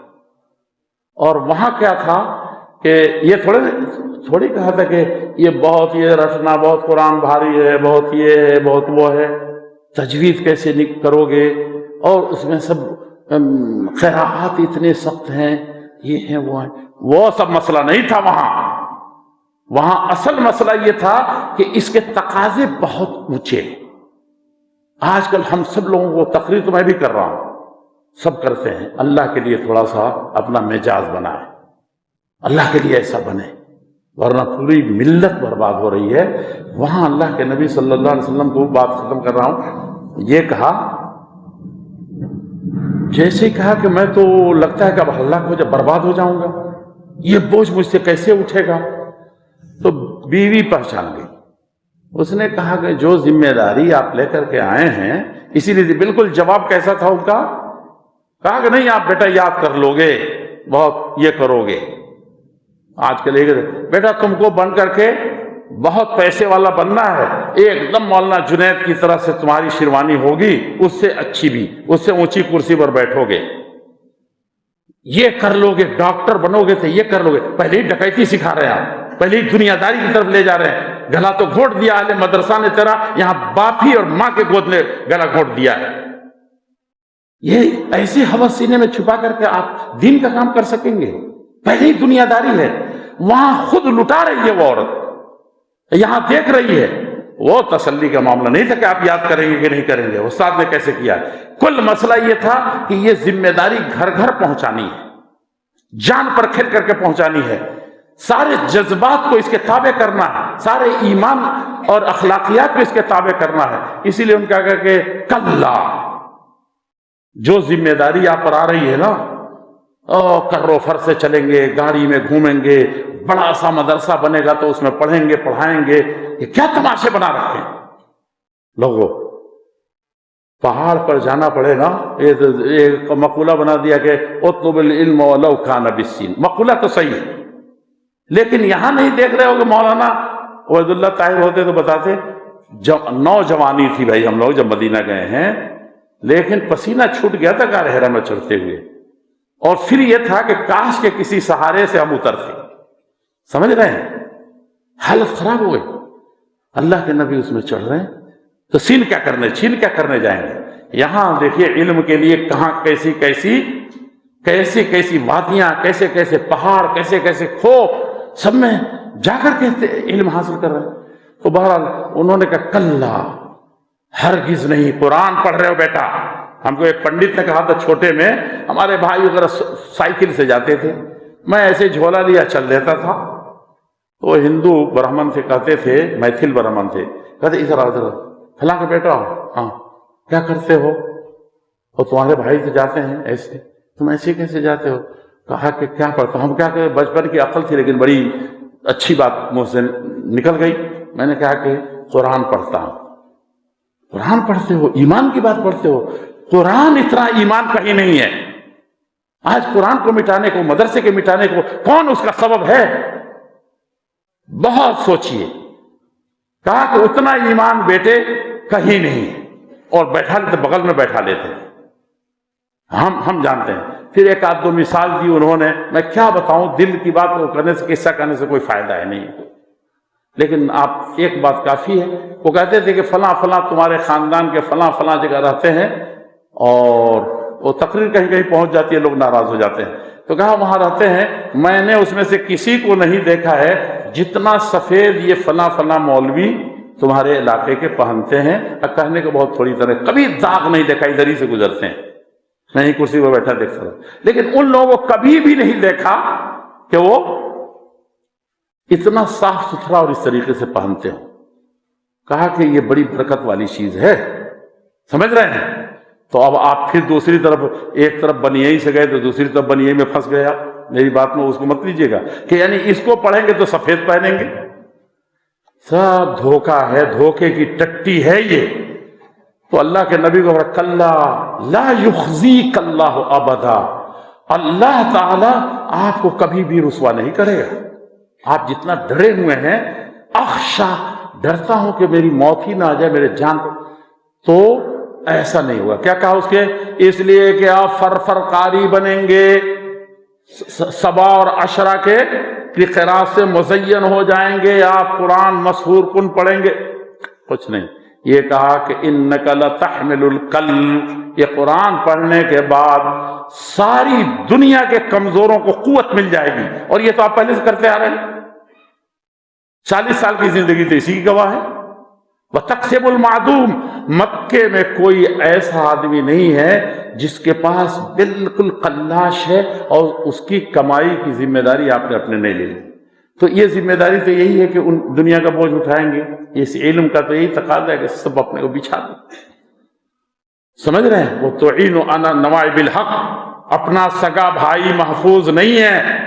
اور وہاں کیا تھا کہ یہ تھوڑی کہا تھا کہ یہ بہت یہ رٹنا، بہت قرآن بھاری ہے، بہت یہ ہے، بہت وہ ہے۔ تجوید کیسے کرو گے، اور اس میں سب قراءات اتنے سخت ہیں، یہ ہیں وہ ہیں، وہ سب مسئلہ نہیں تھا وہاں اصل مسئلہ یہ تھا کہ اس کے تقاضے بہت اونچے ہیں۔ آج کل ہم سب لوگوں کو، تقریر تو میں بھی کر رہا ہوں، سب کرتے ہیں، اللہ کے لیے تھوڑا سا اپنا مزاج بنائے، اللہ کے لیے ایسا بنے، ورنہ پوری ملت برباد ہو رہی ہے۔ وہاں اللہ کے نبی صلی اللہ علیہ وسلم کو بات ختم کر رہا ہوں، یہ کہا، جیسے کہا کہ میں تو لگتا ہے کہ اب ہلاک ہو جب برباد ہو جاؤں گا، یہ بوجھ مجھ سے کیسے اٹھے گا؟ تو بیوی پہچان گئی، اس نے کہا کہ جو ذمہ داری آپ لے کر کے آئے ہیں، اسی لیے بالکل جواب کیسا تھا ان کا؟ کہا کہ نہیں آپ بیٹا یاد کر لو گے، بہت یہ کرو گے۔ آج کل ایک بیٹا تم کو بن کر کے بہت پیسے والا بننا ہے، ایک دم مولانا جنید کی طرح سے تمہاری شیروانی ہوگی، اس سے اچھی بھی، اس سے اونچی کرسی پر بیٹھو گے، یہ کر لو گے، ڈاکٹر بنو گے تو یہ کر لو گے۔ پہلے ہی ڈکیتی سکھا رہے ہیں آپ، پہلے ہی دنیا داری کی طرف لے جا رہے ہیں، گلا تو گھونٹ دیا اہل مدرسہ نے تیرا، یہاں باپ ہی اور ماں کے گود میں گلا گھونٹ دیا ہے۔ یہ ایسے ہوس سینے میں چھپا کر کے آپ دین کا کام کر سکیں گے؟ پہلے ہی دنیا داری ہے، وہاں خود لٹا رہی ہے وہ عورت، یہاں دیکھ رہی ہے۔ وہ تسلی کا معاملہ نہیں تھا کہ آپ یاد کریں گے کہ نہیں کریں گے، استاد نے کیسے کیا۔ کل مسئلہ یہ تھا کہ یہ ذمہ داری گھر گھر پہنچانی ہے، جان پر کھل کر کے پہنچانی ہے، سارے جذبات کو اس کے تابع کرنا ہے، سارے ایمان اور اخلاقیات کو اس کے تابع کرنا ہے۔ اسی لیے ان کا کہا کہ کلا، جو ذمہ داری آپ پر آ رہی ہے نا، کرو فر سے چلیں گے، گاڑی میں گھومیں گے، بڑا سا مدرسہ بنے گا تو اس میں پڑھیں گے پڑھائیں گے، یہ کیا تماشے بنا رکھے ہیں لوگوں۔ پہاڑ پر جانا پڑے نا، ایک مقولہ بنا دیا کہ اطلب العلم ولو کان بالسین، مقولہ تو صحیح ہے، لیکن یہاں نہیں دیکھ رہے ہو کہ مولانا عبید اللہ طاہر ہوتے تو بتاتے نوجوانی تھی بھائی ہم لوگ جب مدینہ گئے ہیں، لیکن پسینہ چھوٹ گیا تھا غار حرا میں چڑھتے ہوئے، اور پھر یہ تھا کہ کاش کے کسی سہارے سے ہم اترتے، سمجھ رہے ہیں، حالت خراب ہو گئی۔ اللہ کے نبی اس میں چڑھ رہے ہیں تو چھین کیا کرنے جائیں گے؟ یہاں دیکھیے علم کے لیے کہاں کیسی وادیاں، کیسے پہاڑ، کیسے کھوپ، سب میں جا کر کے علم حاصل کر رہے ہیں۔ تو بہرحال انہوں نے کہا کلا، ہرگز نہیں، قرآن پڑھ رہے ہو بیٹا۔ ہم کو ایک پنڈت نے کہا تھا چھوٹے میں، ہمارے بھائی وغیرہ سائیکل سے جاتے تھے، میں ایسے جھولا لیا چل دیتا تھا، تو ہندو برہمن سے کہتے تھے، میتھل برہمن تھے، کہتے ادھر فلاں کا بیٹا، ہاں کیا کرتے ہو؟ اور تمہارے بھائی سے جاتے ہیں ایسے، تم ایسے کیسے جاتے ہو؟ کہا کہ کیا پڑھتا؟ ہم کیا کہ بچپن کی عقل تھی لیکن بڑی اچھی بات مجھ سے نکل گئی، میں نے کہا کہ قرآن پڑھتا ہوں۔ قرآن پڑھتے ہو؟ ایمان کی بات پڑھتے ہو؟ قرآن اتنا ایمان کہیں نہیں ہے۔ آج قرآن کو مٹانے کو، مدرسے کے مٹانے کو کون اس کا سبب ہے؟ بہت سوچئے۔ کہا کہ اتنا ایمان بیٹے کہیں نہیں ہے، اور بیٹھا لیتے، بغل میں بیٹھا لیتے، ہم جانتے ہیں۔ پھر ایک آدھ دو مثال دی انہوں نے، میں کیا بتاؤں، دل کی بات کو کرنے سے، قصہ کرنے سے کوئی فائدہ ہے نہیں، لیکن آپ ایک بات کافی ہے۔ وہ کہتے تھے کہ فلاں تمہارے خاندان کے فلاں جگہ رہتے ہیں، اور وہ تقریر کہیں پہنچ جاتی ہے، لوگ ناراض ہو جاتے ہیں، تو کہا وہاں رہتے ہیں، میں نے اس میں سے کسی کو نہیں دیکھا ہے جتنا سفید یہ فلاں مولوی تمہارے علاقے کے پہنتے ہیں، اور کہنے کو بہت تھوڑی طرح، کبھی داغ نہیں دیکھا، ادھر ہی سے گزرتے ہیں، نہیں کرسی پہ بیٹھا دیکھتا تھا، لیکن ان لوگوں کو کبھی بھی نہیں دیکھا کہ وہ اتنا صاف ستھرا اور اس طریقے سے پہنتے ہوں۔ کہا کہ یہ بڑی برکت والی چیز ہے، سمجھ رہے ہیں؟ تو اب آپ پھر دوسری طرف، ایک طرف بنیئی سے گئے تو دوسری طرف بنیئی میں پھنس گیا، میری بات میں اس کو مت لیجیے گا کہ یعنی اس کو پڑھیں گے تو سفید پہنیں گے، سب دھوکہ ہے، دھوکے کی ٹٹی ہے یہ۔ تو اللہ کے نبی کو کلا لا یخزیک اللہ ابدا، اللہ تعالیٰ آپ کو کبھی بھی رسوا نہیں کرے گا۔ آپ جتنا ڈرے ہوئے ہیں، اخشا، ڈرتا ہوں کہ میری موت ہی نہ آ جائے میرے جان کو، تو ایسا نہیں ہوگا۔ کیا کہا اس کے؟ اس لیے کہ آپ فرفر قاری بنیں گے، سبا اور عشرہ کی قراءت سے مزین ہو جائیں گے، آپ قرآن مسحور کن پڑھیں گے، کچھ نہیں، یہ کہا کہ انک لتحمل القلب، یہ قرآن پڑھنے کے بعد ساری دنیا کے کمزوروں کو قوت مل جائے گی، اور یہ تو آپ پہلے سے کرتے آ رہے ہیں، 40 سال کی زندگی تو اسی کی گواہ ہے۔ وَتَقْسِبُ الْمَعْدُومِ، مکے میں کوئی ایسا آدمی نہیں ہے جس کے پاس بالکل قلاش ہے اور اس کی کمائی کی ذمہ داری آپ نے اپنے نہیں لے لی۔ تو یہ ذمہ داری تو یہی ہے کہ ان دنیا کا بوجھ اٹھائیں گے، اس علم کا تو یہی تقاضا ہے کہ سب اپنے کو بچھا دیں۔ سمجھ رہے ہیں؟ وہ تُعِينُ عَلَى نَوَائِبِ الْحَقِّ، اپنا سگا بھائی محفوظ نہیں ہے،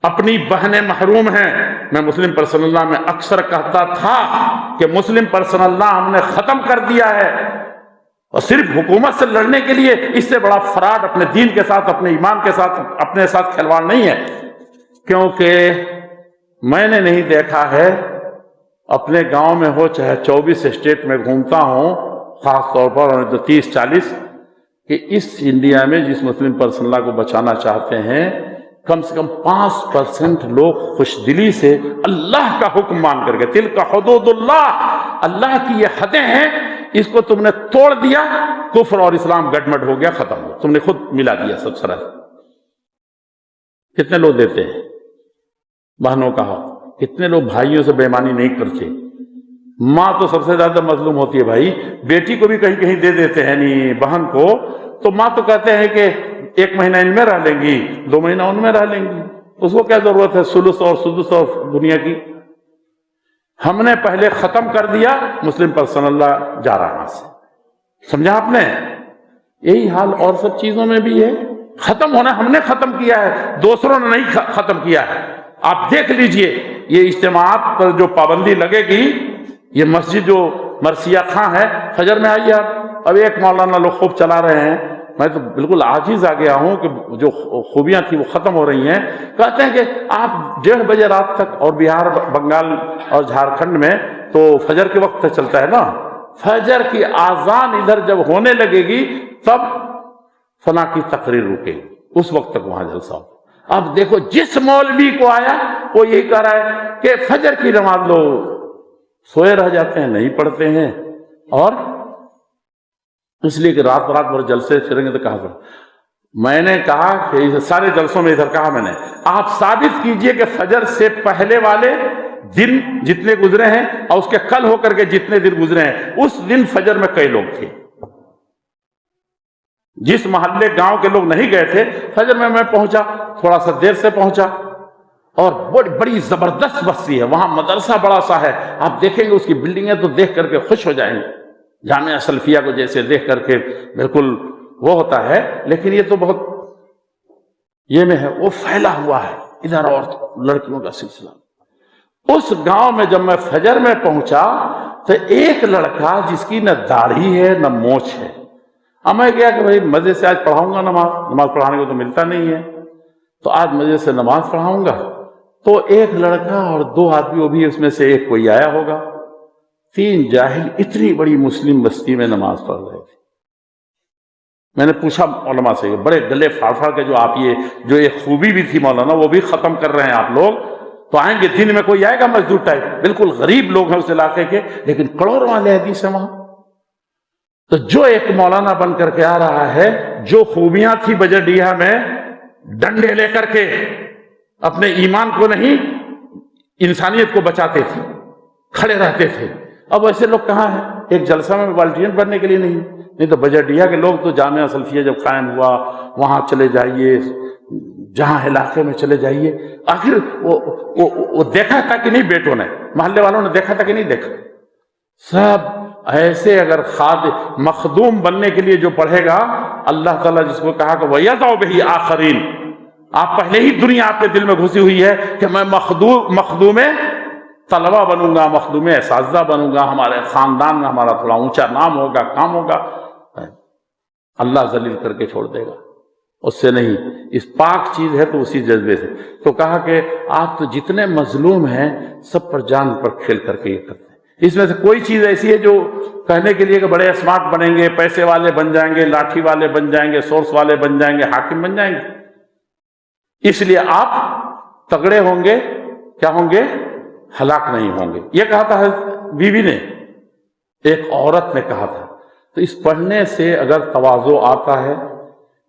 اپنی بہنیں محروم ہیں۔ میں مسلم پرسنل لا میں اکثر کہتا تھا کہ مسلم پرسنل لا ہم نے ختم کر دیا ہے، اور صرف حکومت سے لڑنے کے لیے اس سے بڑا فراڈ اپنے دین کے ساتھ، اپنے ایمان کے ساتھ، اپنے ساتھ کھلواڑ نہیں ہے۔ کیونکہ میں نے نہیں دیکھا ہے، اپنے گاؤں میں ہو چاہے 24 اسٹیٹ میں گھومتا ہوں، خاص طور پر 30-40، کہ اس انڈیا میں جس مسلم پرسنل لا کو بچانا چاہتے ہیں، کم سے کم 5% لوگ خوش دلی سے اللہ کا حکم مان کر کے، تلک حدود اللہ، اللہ کی یہ حدیں ہیں، اس کو تم نے توڑ دیا، کفر اور اسلام گڈمڈ ہو گیا، ختم ہو، تم نے خود ملا دیا سب سرحد۔ کتنے لوگ دیتے ہیں بہنوں کا حق، کتنے لوگ بھائیوں سے بے ایمانی نہیں کرتے۔ ماں تو سب سے زیادہ مظلوم ہوتی ہے بھائی، بیٹی کو بھی کہیں کہیں دے دیتے ہیں، نہیں بہن کو، تو ماں تو کہتے ہیں کہ 1 مہینہ ان میں رہ لیں گی، 2 مہینہ ان میں رہ لیں گی، اس کو کیا ضرورت ہے ثلث اور سدس اور دنیا کی۔ ہم نے پہلے ختم کر دیا، مسلم پرسنل لا جا رہا سے، سمجھا آپ نے؟ یہی حال اور سب چیزوں میں بھی ہے، ختم ہونا ہم نے ختم کیا ہے، دوسروں نے نہیں ختم کیا ہے۔ آپ دیکھ لیجئے یہ اجتماعات پر جو پابندی لگے گی، یہ مسجد جو مرثیہ خاں ہے، فجر میں آئیے آپ، اب ایک مولانا لوگ خوب چلا رہے ہیں، میں تو بالکل عاجز آ گیا ہوں کہ جو خوبیاں تھیں وہ ختم ہو رہی ہیں۔ کہتے ہیں کہ آپ 1:30 بجے رات تک، اور بہار، بنگال اور جھارکھنڈ میں تو فجر کے وقت تک چلتا ہے نا، فجر کی آذان ادھر جب ہونے لگے گی تب فلاں کی تقریر رکے گی، اس وقت تک وہاں جلسہ ہو۔ اب دیکھو جس مولوی کو آیا وہ یہی کہہ رہا ہے کہ فجر کی نماز لو، سوئے رہ جاتے ہیں، نہیں پڑھتے ہیں، اور اس لیے کہ رات بھر جلسے چلیں گے تو کہاں پر۔ میں نے کہا کہ سارے جلسوں میں ادھر کہا میں نے، آپ ثابت کیجئے کہ فجر سے پہلے والے دن جتنے گزرے ہیں اور اس کے کل ہو کر کے جتنے دن گزرے ہیں، اس دن فجر میں کئی لوگ تھے۔ جس محلے گاؤں کے لوگ نہیں گئے تھے، فجر میں پہنچا، تھوڑا سا دیر سے پہنچا، اور بڑی زبردست بستی ہے وہاں، مدرسہ بڑا سا ہے، آپ دیکھیں گے اس کی بلڈنگیں تو دیکھ کر کے خوش ہو جائیں گے، جامعہ سلفیہ کو جیسے دیکھ کر کے بالکل وہ ہوتا ہے، لیکن یہ تو بہت یہ میں ہے، وہ پھیلا ہوا ہے ادھر، اور لڑکیوں کا سلسلہ۔ اس گاؤں میں جب میں فجر میں پہنچا تو ایک لڑکا جس کی نہ داڑھی ہے نہ مونچھ ہے، اب میں گیا کہ بھائی مزے سے آج پڑھاؤں گا نماز پڑھانے کو تو ملتا نہیں ہے، تو آج مزے سے نماز پڑھاؤں گا۔ تو ایک لڑکا اور 2 آدمی، وہ بھی اس میں سے ایک کوئی آیا ہوگا، 3 جاہل اتنی بڑی مسلم بستی میں نماز پڑھ رہے تھے۔ میں نے پوچھا علماء سے، بڑے گلے پھاڑ پھاڑ کے، جو آپ یہ جو ایک خوبی بھی تھی مولانا وہ بھی ختم کر رہے ہیں آپ لوگ، تو آئیں گے دن میں کوئی آئے گا مزدور ٹائپ، بالکل غریب لوگ ہیں اس علاقے کے، لیکن کروڑوں والے حدیث ہیں وہاں۔ تو جو ایک مولانا بن کر کے آ رہا ہے، جو خوبیاں تھی بجڈیہا میں، ڈنڈے لے کر کے اپنے ایمان کو نہیں انسانیت کو بچاتے تھے، کھڑے رہتے تھے، اب ایسے لوگ کہاں ہیں؟ ایک جلسہ میں والنٹیئر بننے کے لیے نہیں تو بجڈیہا کے لوگ تو جامعہ سلفیہ جب قائم ہوا وہاں چلے جائیے، جہاں علاقے میں چلے جائیے، آخر وہ دیکھا تھا کہ نہیں، بیٹوں نے، محلے والوں نے دیکھا تھا کہ نہیں دیکھا؟ سب ایسے اگر مخدوم بننے کے لیے جو پڑھے گا، اللہ تعالیٰ جس کو کہا کہ وَيَدْعُ بِهِ آخَرِينَ، آپ پہلے ہی دنیا آپ کے دل میں گھسی ہوئی ہے کہ میں مخدوم طلبہ بنوں گا، مخدوم اساتذہ بنوں گا، ہمارے خاندان میں ہمارا تھوڑا اونچا نام ہوگا، کام ہوگا، اللہ ذلیل کر کے چھوڑ دے گا، اس سے نہیں، اس پاک چیز ہے تو اسی جذبے سے۔ تو کہا کہ آپ تو جتنے مظلوم ہیں سب پر جان پر کھیل کر کے یہ کرتے ہیں، اس میں سے کوئی چیز ایسی ہے جو کہنے کے لیے کہ بڑے اسمارٹ بنیں گے، پیسے والے بن جائیں گے، لاٹھی والے بن جائیں گے، سورس والے بن جائیں گے، حاکم بن جائیں گے، اس لیے آپ تگڑے ہوں گے، کیا ہوں گے؟ ہلاک نہیں ہوں گے۔ یہ کہا تھا بیوی نے ایک عورت نے کہا تھا. تو اس پڑھنے سے اگر تواضع آتا ہے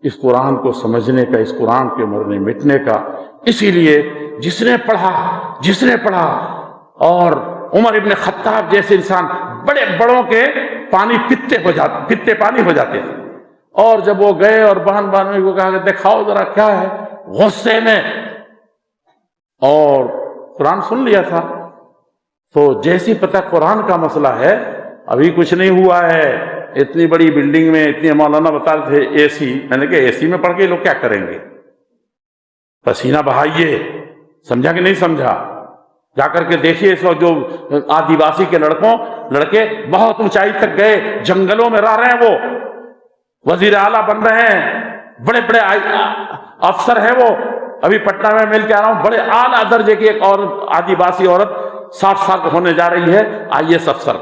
اس قرآن کو سمجھنے کا, اس قرآن کے مرنے مٹنے کا, اسی لیے جس نے پڑھا اور عمر ابن خطاب جیسے انسان بڑے بڑوں کے پتے پانی ہو جاتے تھے, اور جب وہ گئے اور بہن کو کہا کہ دکھاؤ ذرا کیا ہے, غصے میں, اور قرآن سن لیا تھا. تو جیسی پتہ قرآن کا مسئلہ ہے, ابھی کچھ نہیں ہوا ہے, اتنی بڑی بلڈنگ میں اتنی, مولانا بتا رہے تھے اے سی, میں نے کہا اے سی میں پڑھ کے لوگ کیا کریں گے, پسینہ بہائیے, سمجھا کہ نہیں سمجھا؟ جا کر کے دیکھیے اس وقت جو آدیواسی کے لڑکے بہت اونچائی تک گئے, جنگلوں میں رہ رہے ہیں, وہ وزیر اعلیٰ بن رہے ہیں, بڑے بڑے افسر ہیں. وہ ابھی پٹنہ میں مل کے آ رہا ہوں, بڑے اعلیٰ درجے کی ایک اور آدیواسی عورت 60 سال ہونے جا رہی ہے, IAS افسر.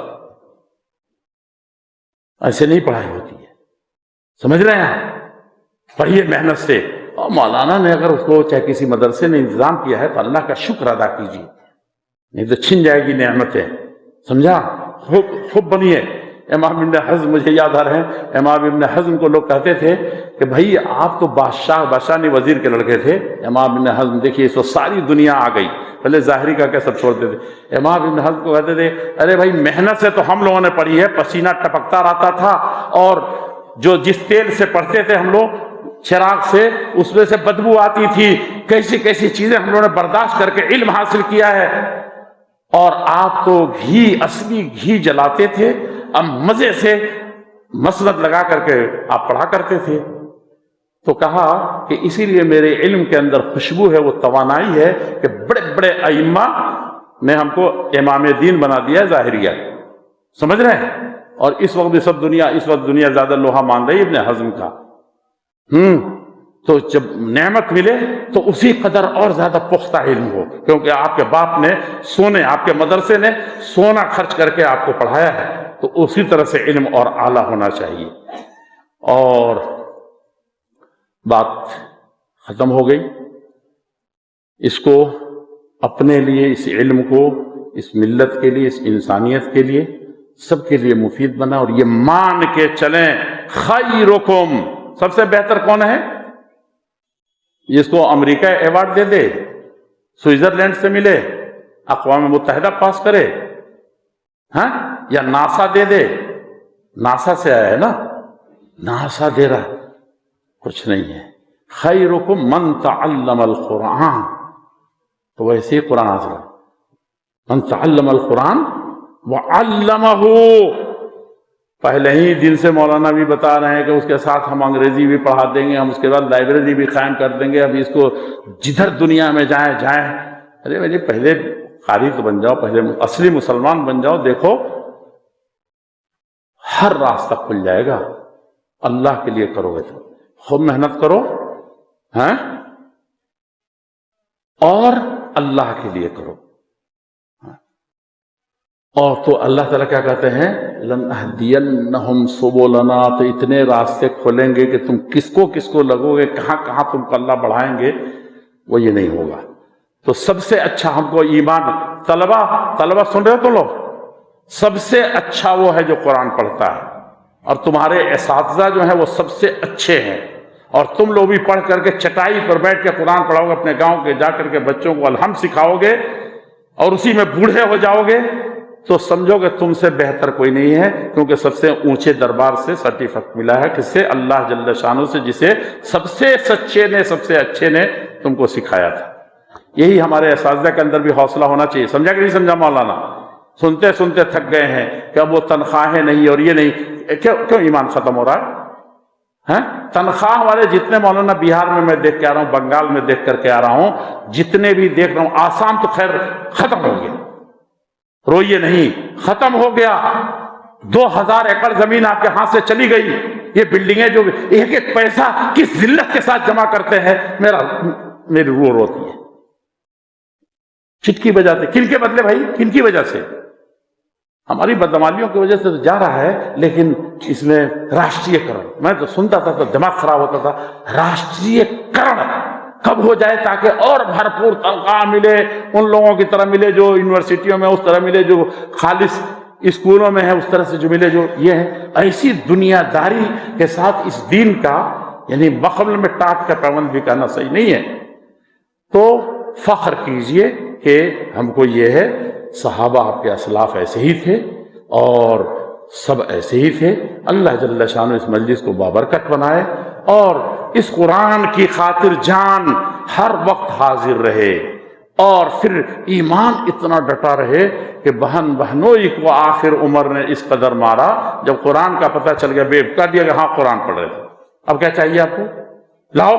ایسے نہیں پڑھائی ہوتی ہے, سمجھ رہے ہیں؟ پڑھیے محنت سے. اور مولانا نے اگر اس کو چاہے کسی مدرسے نے انتظام کیا ہے تو اللہ کا شکر ادا کیجیے, نہیں تو چھن جائے گی نعمتیں, سمجھا؟ خوب بنیے. امام ابن حزم مجھے یاد آ رہے ہیں, امام ابن حزم کو لوگ کہتے تھے کہ بھائی آپ تو بادشاہ نہیں وزیر کے لڑکے تھے. امام ابن حزم دیکھیے اس وقت ساری دنیا آ گئی, پہلے ظاہری کا کیا سب چھوڑتے تھے. امام ابن حزم کو کہتے تھے ارے بھائی محنت سے تو ہم لوگوں نے پڑھی ہے, پسینہ ٹپکتا رہتا تھا, اور جو جس تیل سے پڑھتے تھے ہم لوگ چراغ سے, اس میں سے بدبو آتی تھی, کیسی کیسی چیزیں ہم لوگوں نے برداشت کر کے علم حاصل کیا ہے. اور آپ تو اصلی گھی جلاتے تھے, اب مزے سے مسند لگا کر کے آپ پڑھا کرتے تھے. تو کہا کہ اسی لیے میرے علم کے اندر خوشبو ہے, وہ توانائی ہے کہ بڑے بڑے ائمہ نے ہم کو امام دین بنا دیا ہے ظاہریہ, سمجھ رہے ہیں؟ اور اس وقت دنیا زیادہ لوہا مان رہی ہے ابن حزم کا. تو جب نعمت ملے تو اسی قدر اور زیادہ پختہ علم ہو, کیونکہ آپ کے باپ نے آپ کے مدرسے نے سونا خرچ کر کے آپ کو پڑھایا ہے, تو اسی طرح سے علم اور اعلیٰ ہونا چاہیے. اور بات ختم ہو گئی. اس کو اپنے لیے, اس علم کو اس ملت کے لیے, اس انسانیت کے لیے, سب کے لیے مفید بنا, اور یہ مان کے چلیں خیرکم, سب سے بہتر کون ہے؟ اس کو امریکہ ایوارڈ دے دے, سوئٹزرلینڈ سے ملے, اقوام متحدہ پاس کرے, ہاں, یا ناسا دے دے, ناسا سے آیا ہے نا, ناسا دے رہا, کچھ نہیں ہے. خیرکم من تعلم القرآن, تو ویسے ہی قرآن حاصل, من تعلم القرآن وعلمہ. پہلے ہی دن سے مولانا بھی بتا رہے ہیں کہ اس کے ساتھ ہم انگریزی بھی پڑھا دیں گے, ہم اس کے بعد لائبریری بھی قائم کر دیں گے, ابھی اس کو جدھر دنیا میں جائیں. ارے بھائی پہلے قاری تو بن جاؤ, پہلے اصلی مسلمان بن جاؤ, دیکھو ہر راستہ کھل جائے گا. اللہ کے لیے کرو گے تو خوب محنت کرو, ہیں, اور اللہ کے لیے کرو. اور تو اللہ تعالیٰ کیا کہتے ہیں, لَنَهْدِيَنَّهُمْ سُبُلَنَا, تو اتنے راستے کھولیں گے کہ تم کس کو لگو گے, کہاں تم کو اللہ بڑھائیں گے, وہ یہ نہیں ہوگا. تو سب سے اچھا ہم کو ایمان, طلبہ سن رہے ہو تو لوگ, سب سے اچھا وہ ہے جو قرآن پڑھتا ہے, اور تمہارے اساتذہ جو ہیں وہ سب سے اچھے ہیں. اور تم لوگ بھی پڑھ کر کے چٹائی پر بیٹھ کے قرآن پڑھاؤ گے, اپنے گاؤں کے جا کر کے بچوں کو الحمد سکھاؤ گے, اور اسی میں بوڑھے ہو جاؤ گے, تو سمجھو کہ تم سے بہتر کوئی نہیں ہے, کیونکہ سب سے اونچے دربار سے سرٹیفکیٹ ملا ہے. کس سے؟ اللہ جل شانہ سے, جسے سب سے سچے نے, سب سے اچھے نے تم کو سکھایا تھا. یہی ہمارے اساتذہ کے اندر بھی حوصلہ ہونا چاہیے. سمجھا کہ نہیں سمجھا مولانا؟ سنتے سنتے تھک گئے ہیں کہ اب وہ تنخواہیں نہیں اور یہ نہیں, کیوں ایمان ختم ہو رہا ہے؟ تنخواہ والے جتنے مولانا بہار میں دیکھ کے آ رہا ہوں, بنگال میں دیکھ کر کے آ رہا ہوں, جتنے بھی دیکھ رہا ہوں, آسام تو خیر ختم ہو گیا, روئیے نہیں, ختم ہو گیا. 2000 ایکڑ زمین آپ کے ہاتھ سے چلی گئی. یہ بلڈنگیں جو ایک ایک پیسہ کس ذلت کے ساتھ جمع کرتے ہیں, میری روح روتی ہے. چٹکی بجاتے, کن کے بدلے بھائی, کن کی وجہ سے؟ ہماری بدعمالیوں کی وجہ سے تو جا رہا ہے, لیکن اس میں راشٹریہ کرن, میں تو سنتا تھا تو دماغ خراب ہوتا تھا. راشٹریہ کرن کب ہو جائے تاکہ اور بھرپور تنخواہ ملے, ان لوگوں کی طرح ملے جو یونیورسٹیوں میں, اس طرح ملے جو خالص اسکولوں میں ہے اس طرح سے جو ملے جو یہ ہے، ایسی دنیا داری کے ساتھ اس دین کا یعنی بقبل میں ٹاٹ کا پابند بھی کرنا صحیح نہیں ہے۔ تو فخر کیجئے کہ ہم کو یہ ہے، صحابہ آپ کے اسلاف ایسے ہی تھے اور سب ایسے ہی تھے۔ اللہ جل شانہ اس مجلس کو بابرکت بنائے اور اس قرآن کی خاطر جان ہر وقت حاضر رہے، اور پھر ایمان اتنا ڈٹا رہے کہ بہن بہنوئی کو آخر عمر نے اس قدر مارا، جب قرآن کا پتہ چل گیا بے کر دیا کہ ہاں قرآن پڑھ رہے تھے، اب کیا چاہیے آپ کو، لاؤ،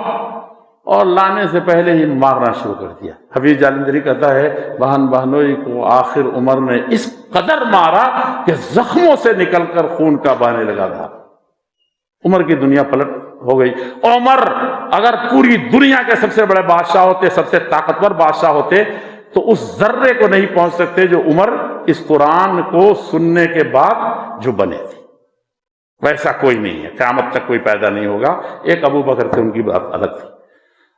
اور لانے سے پہلے ہی مارنا شروع کر دیا۔ حفیظ جالندھری کہتا ہے بہن بہنوئی کو آخر عمر نے اس قدر مارا کہ زخموں سے نکل کر خون کا بہنے لگا تھا۔ عمر کی دنیا پلٹ ہو گئی۔ عمر اگر پوری دنیا کے سب سے بڑے بادشاہ ہوتے، سب سے طاقتور بادشاہ ہوتے، تو اس ذرے کو نہیں پہنچ سکتے جو عمر اس قرآن کو سننے کے بعد جو بنے تھے۔ ویسا کوئی نہیں ہے، قیامت تک کوئی پیدا نہیں ہوگا۔ ایک ابو بکر تھے، ان کی بات الگ تھی۔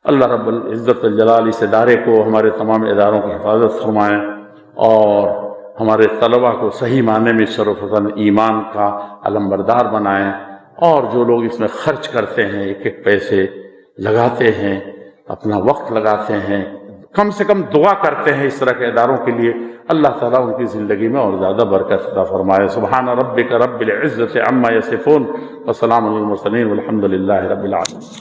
اللہ رب العزت الجلال اس ادارے کو، ہمارے تمام اداروں کی حفاظت فرمائیں، اور ہمارے طلبہ کو صحیح معنی میں شرف و ایمان کا علمبردار بنائیں، اور جو لوگ اس میں خرچ کرتے ہیں، ایک ایک پیسے لگاتے ہیں، اپنا وقت لگاتے ہیں، کم سے کم دعا کرتے ہیں اس طرح کے اداروں کے لیے، اللہ تعالیٰ ان کی زندگی میں اور زیادہ برکت عطا فرمائے۔ سبحان ربک رب العزت عما یصفون وسلام علی المرسلین والحمد للہ رب العالمین۔